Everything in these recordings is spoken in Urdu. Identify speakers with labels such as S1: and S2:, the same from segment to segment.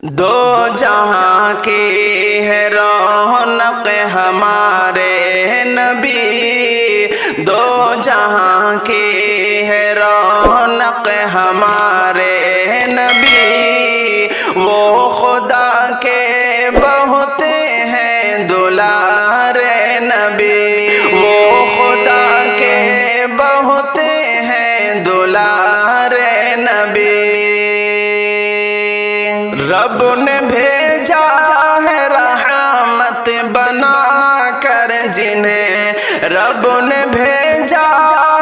S1: دو جہاں کی ہے رونق ہمارے نبی، دو جہاں کی ہے رونق ہمارے نبی، وہ خدا کے بہت ہیں دلارے نبی، وہ خدا کے بہت ہیں دلارے نبی۔ رب نے بھیجا ہے رحمت بنا کر جنہیں، رب نے بھیجا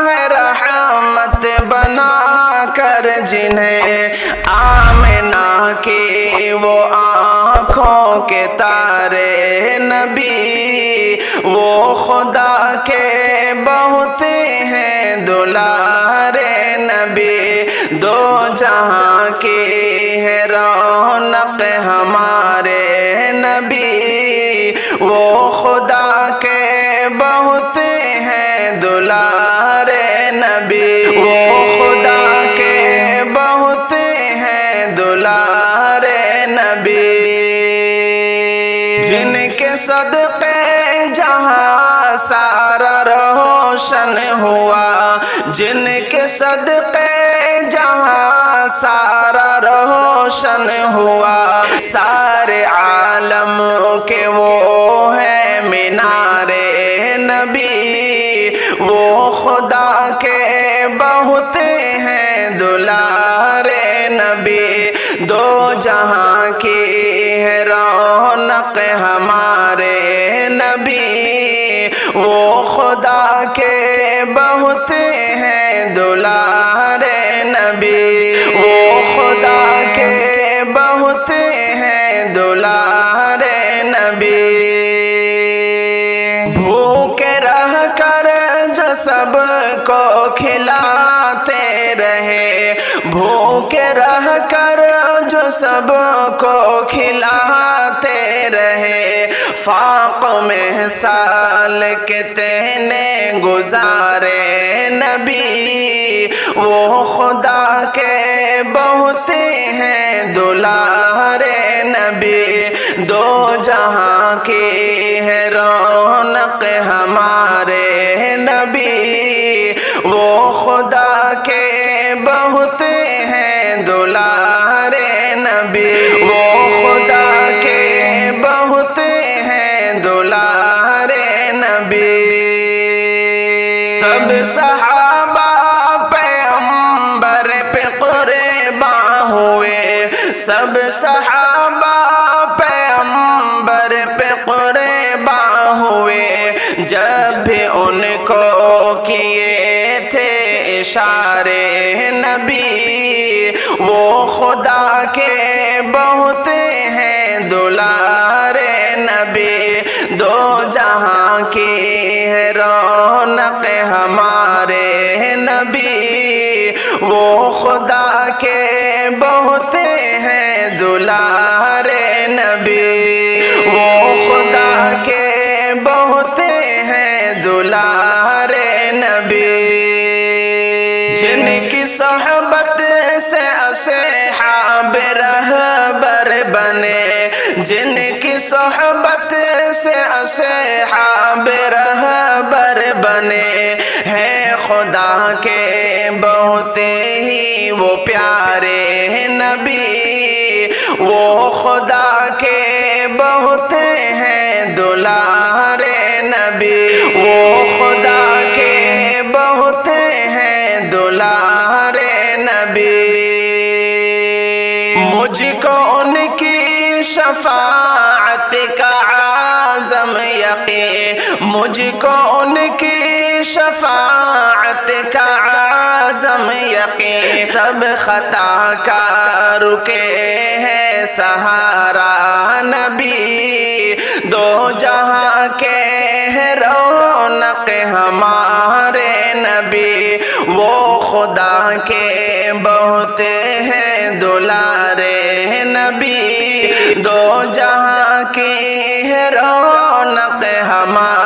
S1: ہے رحمت بنا کر جنہیں، آمنہ کی وہ آنکھوں کے تارے نبی، وہ خدا کے بہت ہیں دلارے نبی، دو جہاں کی ہے رونق ہمارے نبی، وہ خدا کے بہت ہیں دلارے نبی، وہ خدا کے بہت ہیں دلارے نبی، جن کے صدقے جہاں سارا روشن ہوا، جن کے صدقے جہاں سارا روشن ہوا، سارے عالم کے وہ ہے مینارے نبی، وہ خدا کے بہت ہیں دلارے نبی، دو جہاں کی ہے رونق ہمارے نبی، وہ خدا کے بہت ہیں دلارے نبی، وہ خدا کے بہت ہیں دلارے نبی، بھوکے رہ کر جو سب کو کھلاتے رہے، بھوکے رہ کر جو سب کو کھلاتے رہے، فاق میں سال کے تینے گزارے نبی، وہ خدا کے بہت ہیں دلارے نبی، دو جہاں کی ہے رونق ہمارے نبی، وہ خدا کے بہت ہیں دلارے نبی، وہ خدا کے بہت ہیں دلارے نبی، سب صحابہ پیغمبر پہ قربان ہوئے، سب صحابہ پیغمبر پہ قربان ہوئے، جب بھی ان کو کیے تھے اشارے نبی، وہ خدا کے بہت ہیں دلارے نبی، دو جہاں کی ہے رونق ہمارے نبی، وہ خدا کے بہت ہیں دلارے نبی، وہ خدا کے بہت ہیں دلارے نبی، جن کی صحبت سے اصحاب رہبر بنے، جن کی صحبت سے اصحاب رہبر بنے، ہے خدا کے بہت ہی وہ پیارے نبی، وہ خدا کے بہت ہیں دلارے نبی، وہ خدا کے بہت ہیں دلارے نبی، مجھ کو ان کی شفاعت کا عظم یقین، مجھ کو ان کی شفاعت کا عظم یقین، سب خطا کا رکے ہے سہارا نبی، دو جہاں کے ہے رونق ہمارے نبی، وہ خدا کے بہت ہیں دلارے نبی، دو جہاں کی ہے رونق ہمارے